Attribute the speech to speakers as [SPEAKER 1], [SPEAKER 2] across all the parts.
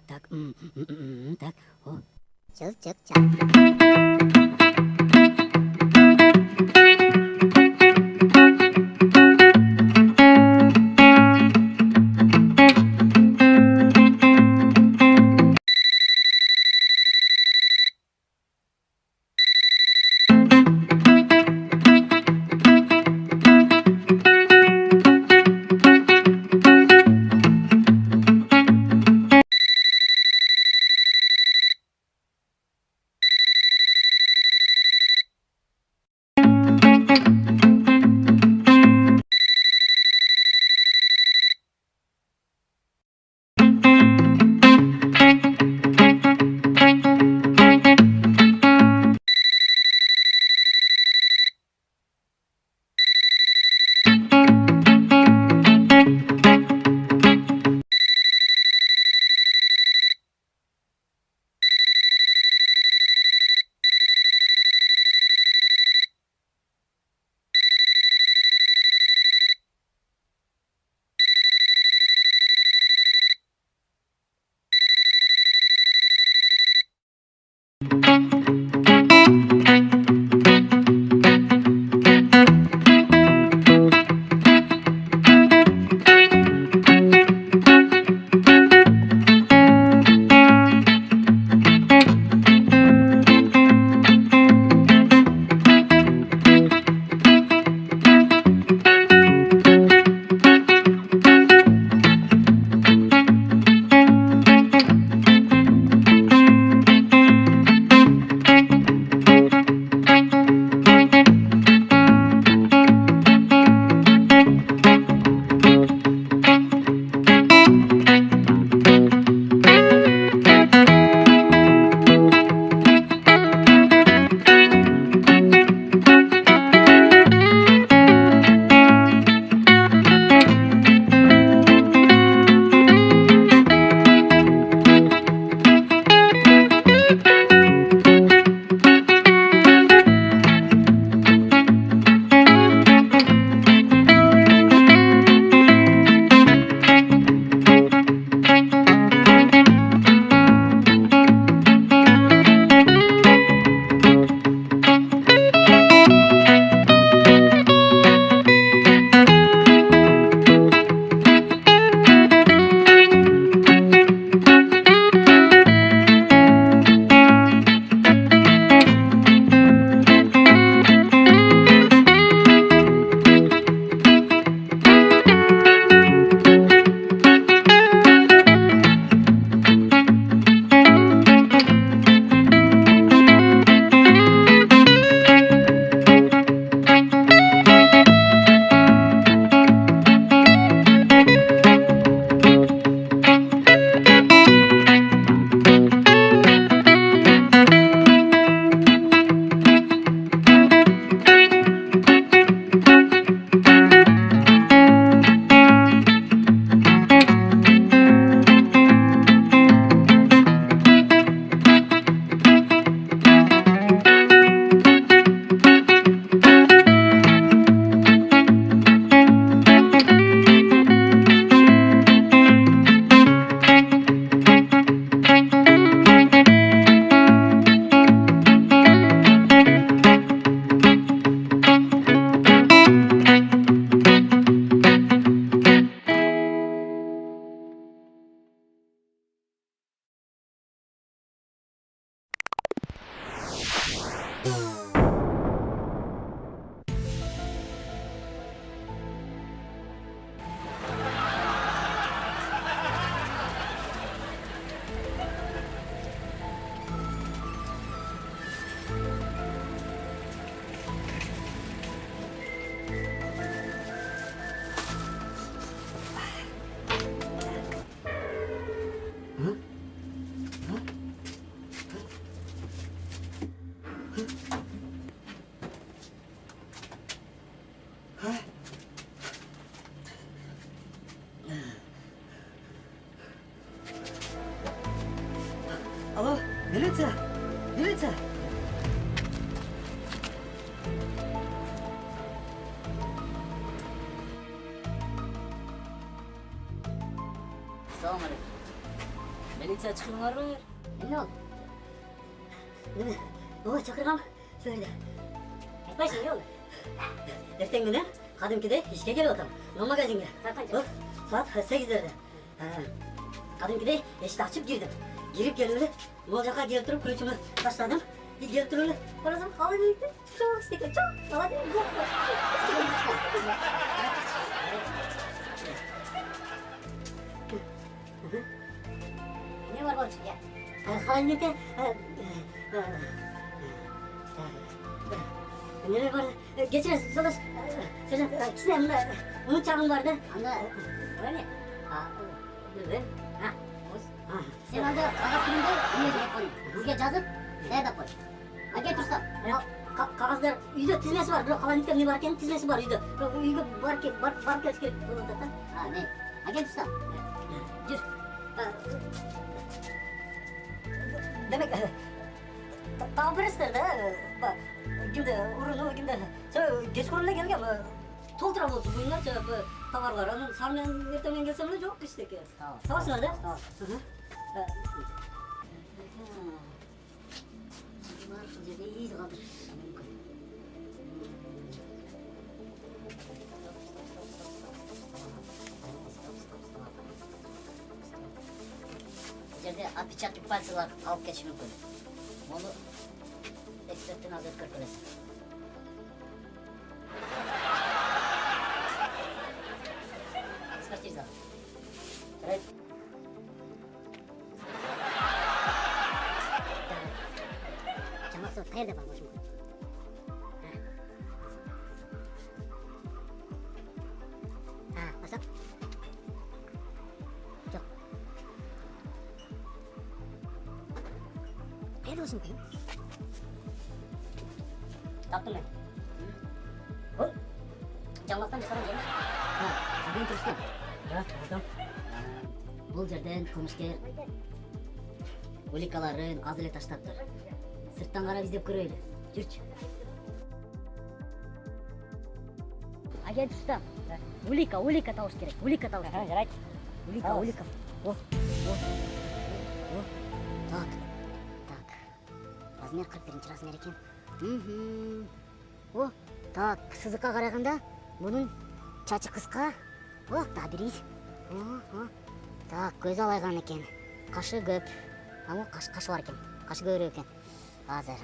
[SPEAKER 1] Так, так, о.
[SPEAKER 2] Чик-чик-чак.
[SPEAKER 1] Алло, милиция! Милиция!
[SPEAKER 2] Салам алейкум. Милиция чыгыңар.
[SPEAKER 1] Эмне болду? Неме? Ооба чакыргам силерди.
[SPEAKER 2] Айтпайсың эмне болду?
[SPEAKER 1] Эртең менен кадимкидей ишке келип атам. Но магазинге. Саат 8-дерде. Кадимкидей эшикти ачып кирдим. Кирип келип эле могул жака келип туруп ключумду таштадым. Келип туруп эле карасам калай ийди. Чоң стеке, чоң. Молодец.
[SPEAKER 2] Эмне бар болчу?
[SPEAKER 1] Халинеке неме бар? Кечиресиз, жолдош. Сен кичине мында унутчагым бар да.
[SPEAKER 2] Анда эмне?
[SPEAKER 1] Билбейм.
[SPEAKER 2] Сен анда кагаз түрүндө эмне деп коюң? Бизге жазып, даярдап кой. Аке турсам.
[SPEAKER 1] Кагаздар үйдө тизмеси бар, бирок калай эмне бар экен, тизмеси бар үйдө. Бирок үйгө барып келиш керек болуп атат да.
[SPEAKER 2] Не? Аке турсам.
[SPEAKER 1] Жүр. Демек, тагып бересиздер да. Кимде уруну, кимде. Кечкурун эле келгем. Толтура болчу буюңарчы товарлар. Анан сармен эртең менен келсем эле жок иштеке. Табасыңар да?
[SPEAKER 2] Бар ушул жерде из калтырыш мүмкүн. Бул жерде отпечаток пальцелар алып кетиши мүмкүн. Муну эксперттин азыр өткөртөлөсүң. Экспертиза.
[SPEAKER 1] Жарайт.
[SPEAKER 2] Жамаксыз каерде бар болушу мүмкүн? Басак? Жок. Каерде болушу мүмкүн?
[SPEAKER 1] Таптым мен.
[SPEAKER 2] Бул жаңылыктан жасалган жемиш. Сизген турсуң.
[SPEAKER 1] Алдым.
[SPEAKER 2] Бул жерден кылмышкер уликаларын аз эле таштаптыр. Сырттан карап издеп көрөйлү. Жүрчү. Агент Рустам. Улика табыш керек. Улика табыш керек.
[SPEAKER 1] Жарайт.
[SPEAKER 2] Улика. Так. Размер 41 размер экен. Так, сызыкка караганда мунун чачы кыска. Да бирис. Так, көзү алайган экен. Кашы көп. Кашы бар экен. Кашы көбүрөөк экен. Азыр.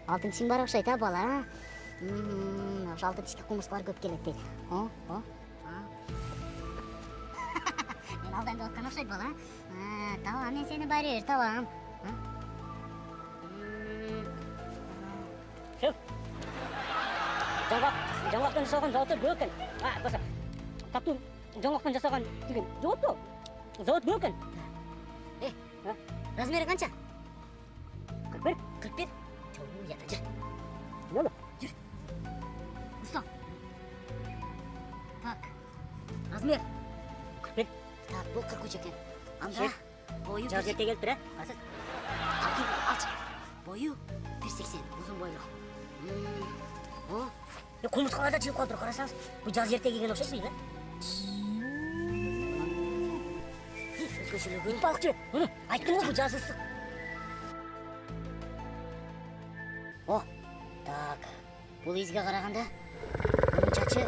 [SPEAKER 2] Алтын тишиң бар окшойт, бала. Ошо алтын тишке кылмыскалар көп келет дейт. Мен алдайм деп аткан окшойт, бала. Табам, мен сени баары бир табам.
[SPEAKER 1] Чык. Жаңгактан жасалган заводтор көп экен. Баса. Таптуу жаңгактан жасалган деген жоопту. Завод көп экен.
[SPEAKER 2] Размери канча?
[SPEAKER 1] 41.
[SPEAKER 2] 41. Жүр.
[SPEAKER 1] Болду.
[SPEAKER 2] Жүр. Рустам. Так. Размер
[SPEAKER 1] 41.
[SPEAKER 2] Так, бул 43 экен. Анда бою
[SPEAKER 1] Жаз эрте келиптир,
[SPEAKER 2] алчы. Бою 180, узун бойлуу.
[SPEAKER 1] Кумурскалар да чыгып калыптыр, карасаңыз. Бул жаз эрте келген окшойсуң да.
[SPEAKER 2] Өзгөчөлүгү.
[SPEAKER 1] Балыкчы, айттым го бул жаз ысык.
[SPEAKER 2] Так. Бул изге караганда мунун чачы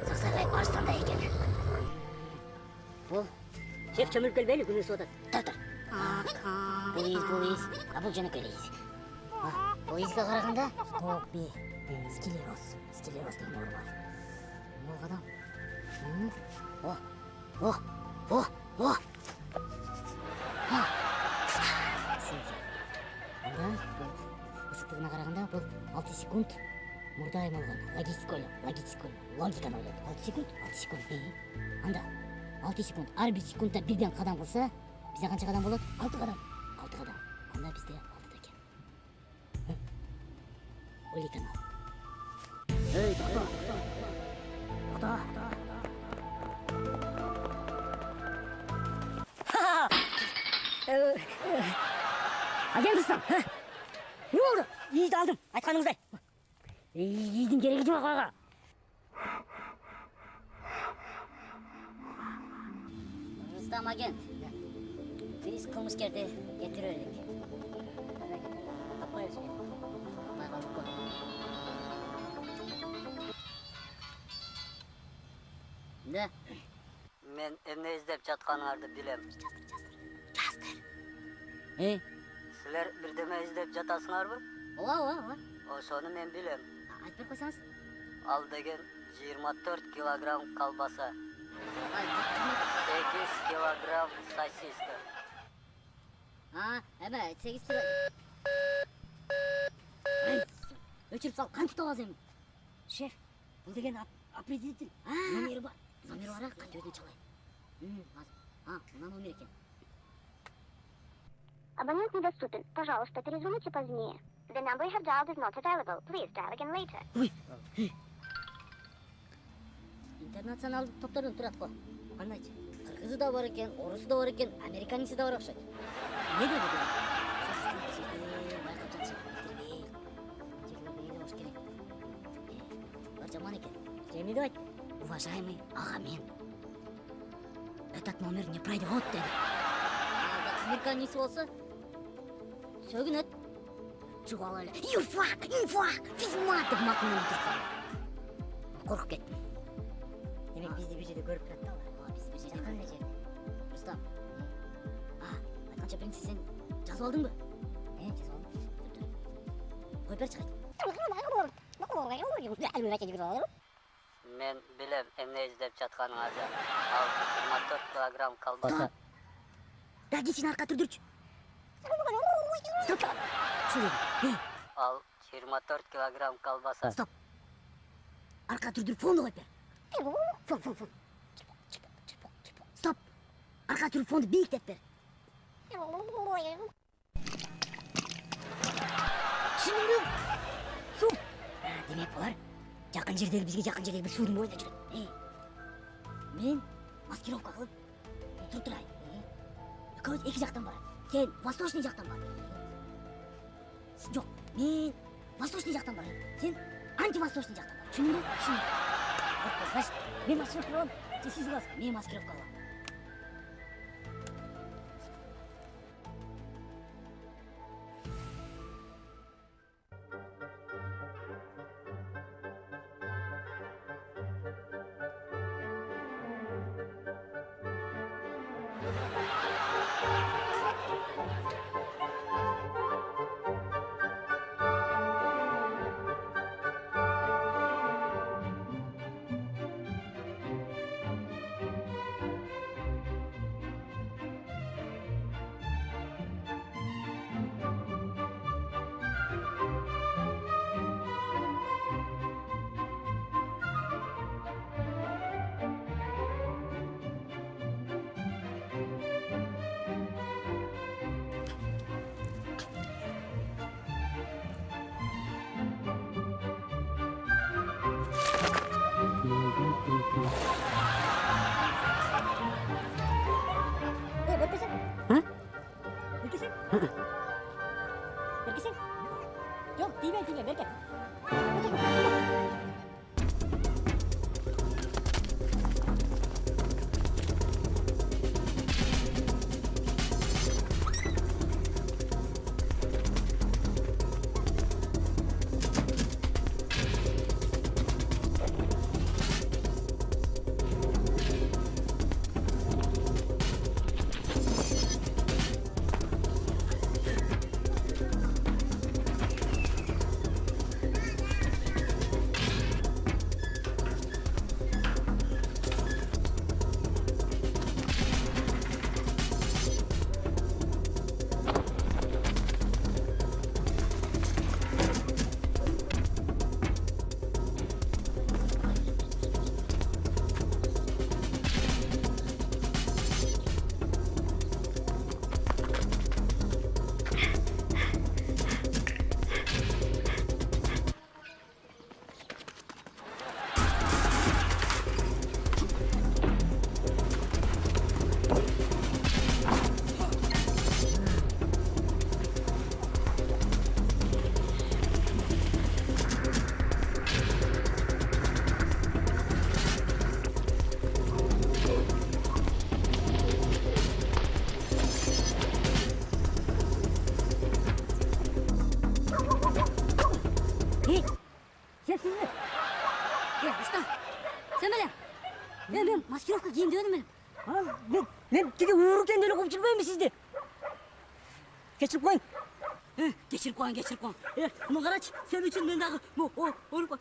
[SPEAKER 2] саксагай арстандай экен. Бул
[SPEAKER 1] Шеф чөмүлүп келбейли, күнү ысып атат.
[SPEAKER 2] тар. Бул из. Бул жөнөкөй из. Бул изге караганда тоок би скилероз деген оору бар. Бул кадам. Анда ысыктыгына караганда бул 6 секунд мурда айналган. Логиканы ойлойт. 6 секунд. Анда 6 секунд. Ар бир секундда бирден кадам кылса, бизде канча кадам болот? 6 кадам. Анда бизде 6 экен. Уликаны ал.
[SPEAKER 1] Токто. Агент Рустам, не болду? Изди алдым, айтканыңыздай. Издин кереги жок ага.
[SPEAKER 2] Рустам агент. Biz kılmışkerdi getiriverdik. Tapmay özgür. Tapmay kalıp koy. Ne?
[SPEAKER 1] Men emne izlep жатканыңарды билем.
[SPEAKER 2] Жазdır.
[SPEAKER 1] Силер бирдеме издеп жатасыңарбы?
[SPEAKER 2] Ооба.
[SPEAKER 1] Ошону мен билем.
[SPEAKER 2] Айтып берип койсоңуз.
[SPEAKER 1] Ал деген 24 килограмм колбаса, 8 килограмм сосиска.
[SPEAKER 2] Эме 8 кило. Өчүрүп сал, кантип табаз эми? Шеф, бул деген определитель. Номери бар. Номери бар, кантип өзүнө чалайын. Мына номер экен.
[SPEAKER 3] Абонент недоступен. Пожалуйста, перезвоните позднее. The number you have dialed is not available. Please dial again later.
[SPEAKER 2] Интернационалдык топтордон турат го. Кандайчы? Кыргызы да бар экен, орусу да бар экен, американиси да бар окшойт. Не dedi bu? Байкап жатшы. Жерлерде болуш керек. Бар жаман экен. Эмне деп айтты? Уважаемый Агамен. Этот номер не пройдет dedi. Американиси болсо сөгүнөт. Чугал эле. Юфак, физмат деп макулун турса. Коркуп кеттим. Демек бизди бир жерде көрүп турат да алар. Биз бир жерде кандай жерде? Рустам. Айтканча биринчи сен жазып алдыңбы? Жазып алдым. Кой берчи кайт.
[SPEAKER 1] Мен билем эмне издеп жатканыңарды. Ал 24 килограмм колбаса.
[SPEAKER 2] Да сен арка түрдүрчү. Стоп.
[SPEAKER 1] Ал 24 килограмм колбаса.
[SPEAKER 2] Стоп. Арка түрдүрүп фонду коюп бер. Фон. Стоп. Арка түрдүрүп фонду бийиктеп бер. Түшүндүңбү? Суу. Демек булар жакын жердеги бизге жакын жердеги бир суудун боюнда жүрөт. Мен маскировка кылып туруп турайын. Экөөбүз эки жактан барат. Сен восточный жактан бар. Жок, мен восточный жактан барайын. Сен антивосточный жактан бар. Түшүндүңбү? Түшүндүм. Мен маскировка кылам. Сиз кыласыз. Мен маскировка кылам. Беркесең? Жок, тийбе, берке. кийин дебедим эле.
[SPEAKER 1] Мен тиги уурукенди эле кууп жүрбөймүн сизди. Кечирип коюң.
[SPEAKER 2] Кечирип коюң.
[SPEAKER 1] Мына карачы, сен үчүн мен дагы ооруп.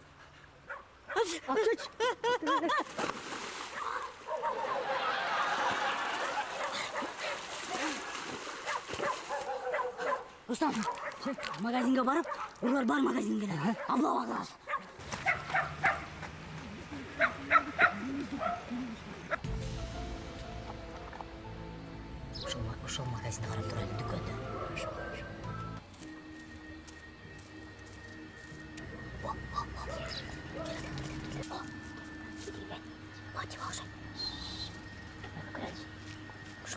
[SPEAKER 2] Рустам, магазинге барып, улар бар магазинге эле. Аблап алабыз. Ошол магазинде карап турайлы, дүкөндө. Батя окшойт. Көрөйүн. Ошо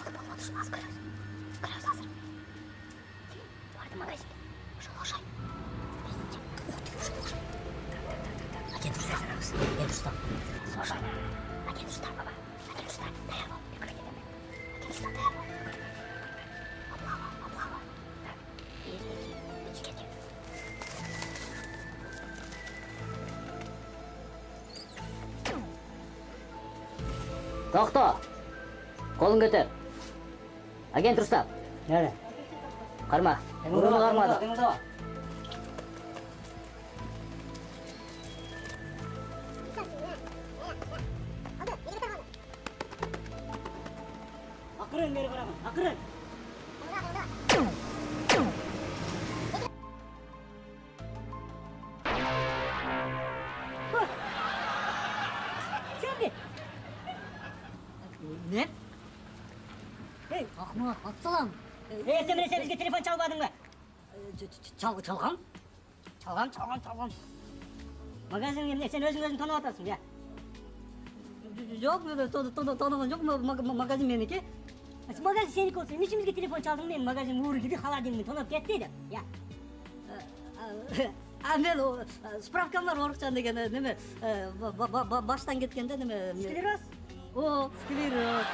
[SPEAKER 2] алып алмады, аз көрөбүз. Көрөбүз азыр. Барды магазинге. Ошол окшойт. Ошол окшойт. Агент Рустам. Слушай. Агент Рустам, баба. Агент Рустам, даяр бол. Агент Рустам, даяр бол. Облава. Үчү кетип.
[SPEAKER 4] Токто. Колун көтөр. Агент Рустам.
[SPEAKER 1] Nerede?
[SPEAKER 4] Карма. Мурун кармады.
[SPEAKER 1] Akırın beri bırakın, akırın. Sen mi? Ne? Hey,
[SPEAKER 2] Акмак, атсалам.
[SPEAKER 1] Ертемен sen bizge telefon çalmadın mı? Çalgam? Çalgam. Magazin sen özün tanı atasın ya. Yok böyle tanıған жоқ магазин менікі. Магазин сенікі olsun. Niçin bizge telefon çaldın men magazin uğru gidi холодильник тонап кетті еді. Ya. Мен справкам бар орықчан деген неме баштан кеткенде неме. Склероз? О, склероз.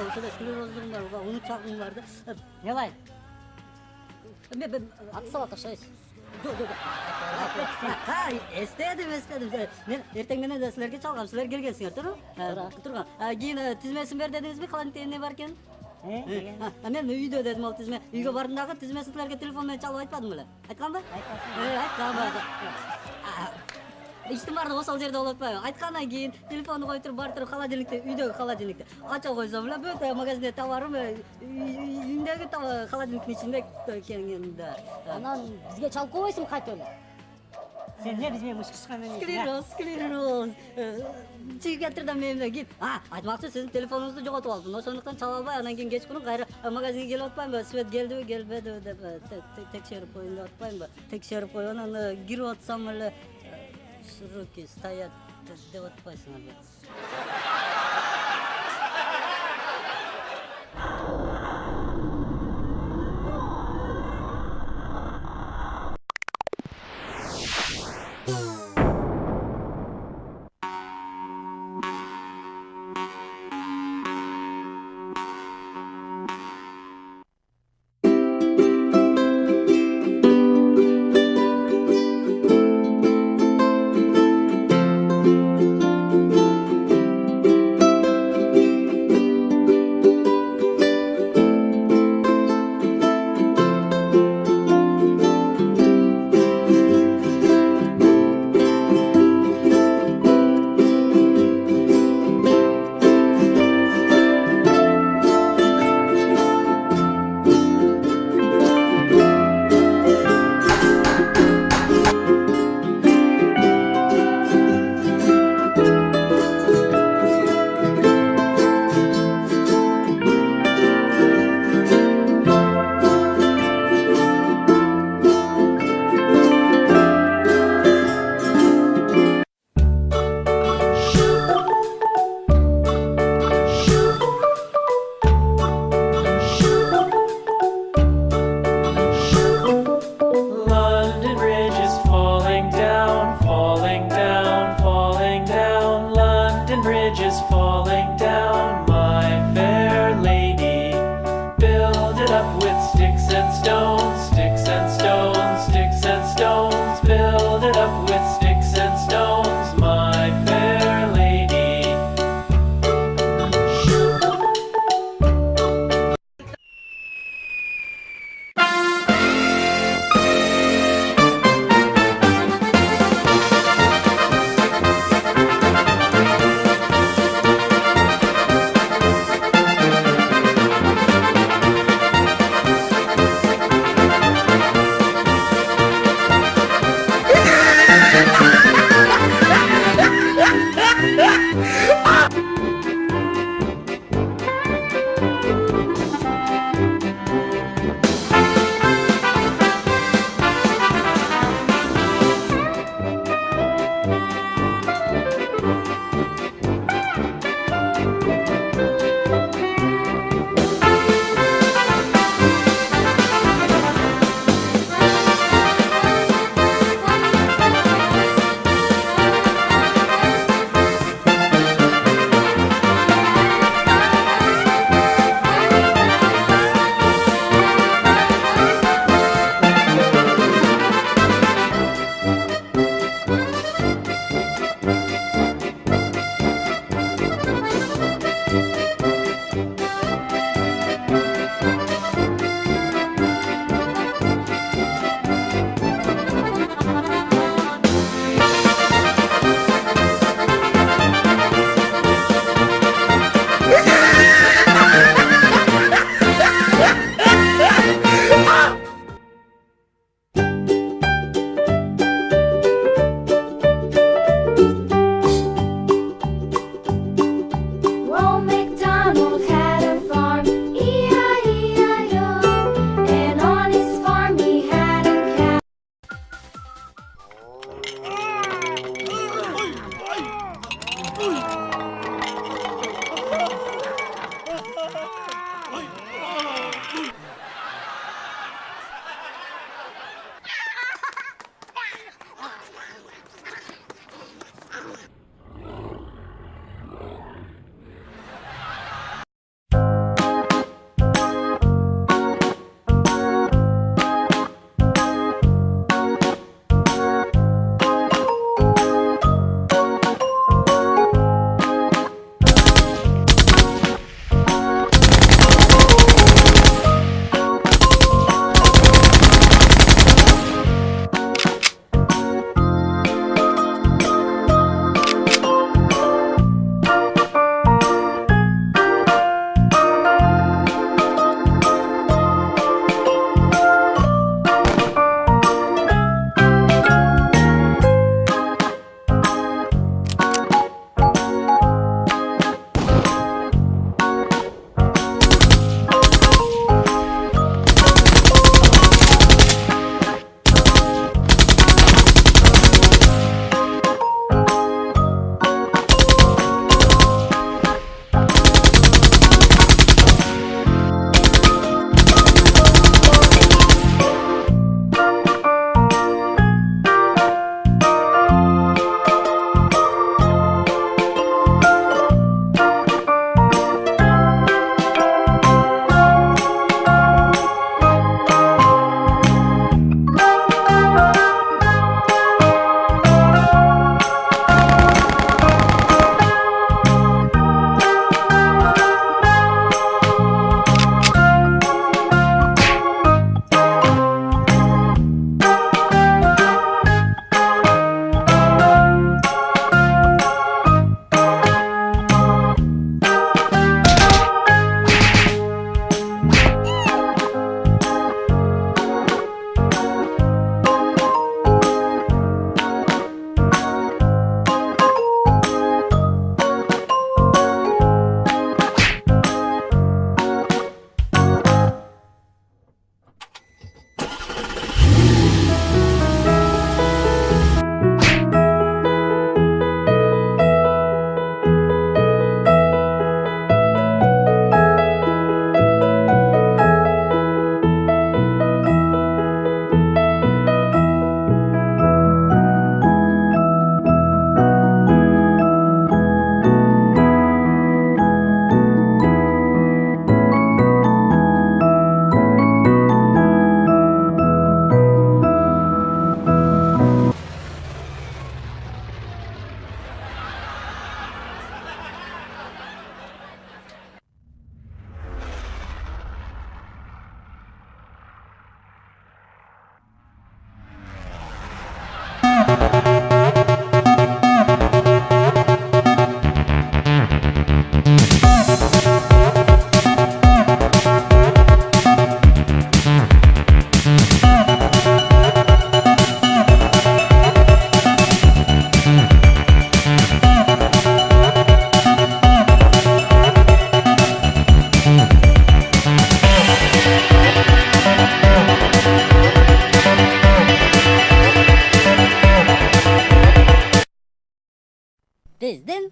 [SPEAKER 1] Ошода склероздугум бар, унут чагым бар да. Не лай?
[SPEAKER 2] Атсалат окшойсуз.
[SPEAKER 1] Эстедим. Мен эртең менен да силерге чалгам, силер келгенсиңер, турган. Кийин тизмесин бер дедиңизби, кантип бар экен? Мен үйдө дедим ал тизме. Үйгө бардым дагы тизмесин силерге телефон менен чалып айтпадым беле? Айтканбы? Айтканбы. Иштин баардыгы ошол жерде болуп атпайбы? Айткандан кийин телефонду коюп туруп бар туруп холодильникте, үйдөгү холодильникте ача койсом эле бүт магазинде товарым үйүндөгү холодильниктин ичинде экен да.
[SPEAKER 2] Анан бизге чалып койбойсуңбу кайтып эле?
[SPEAKER 1] Sen ne bizimle mışkışkan emeysin? Skleroz. Psikiyatrdan memnun git. Айтмакчы сиздин телефонуңузду жоготуп алдым. Ошондуктан чала албай, анан кийин кеч күнү кайра магазинге келип атпаймынбы? Свет келдиби, келбедиби деп текшерип коеюн деп атпаймынбы? Текшерип коюп анан кирип атсам эле руки стоят деп атпайсыңарбы?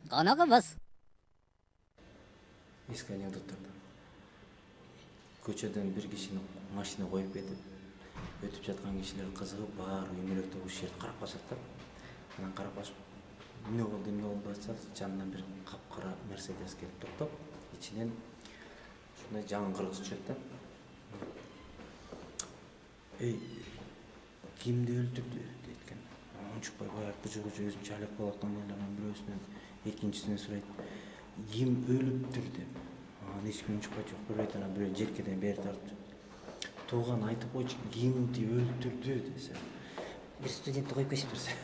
[SPEAKER 2] Канага бас.
[SPEAKER 5] Ескі анекдоттарда. Көчеден бір кишини машина қойып кетіп, өтіп жатқан кишилер қызығып, бар үймелектеп осы жерді қарап басады да. Анан қарап басып, эмне болду айтса, жанынан бір қап-қара Мерседес келіп тоқтап, içінен шундай жаңын қырғыз түседі да. Ей, кимди өлтүрдү дейткен. Унчукпай баягы кучу-кучу өзүнчө алек болуп аткан бирөөсүнөн экинчисинен сурайт. Ким өлүптүр деп. Анан эч ким унчукпай жок көрөйт, анан бирөө желкеден бери тартып. Тууган айтып койчу, кимди өлтүрдү десе.
[SPEAKER 4] Бир студентти коюп кетишиптир.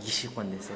[SPEAKER 5] Киши кон десе.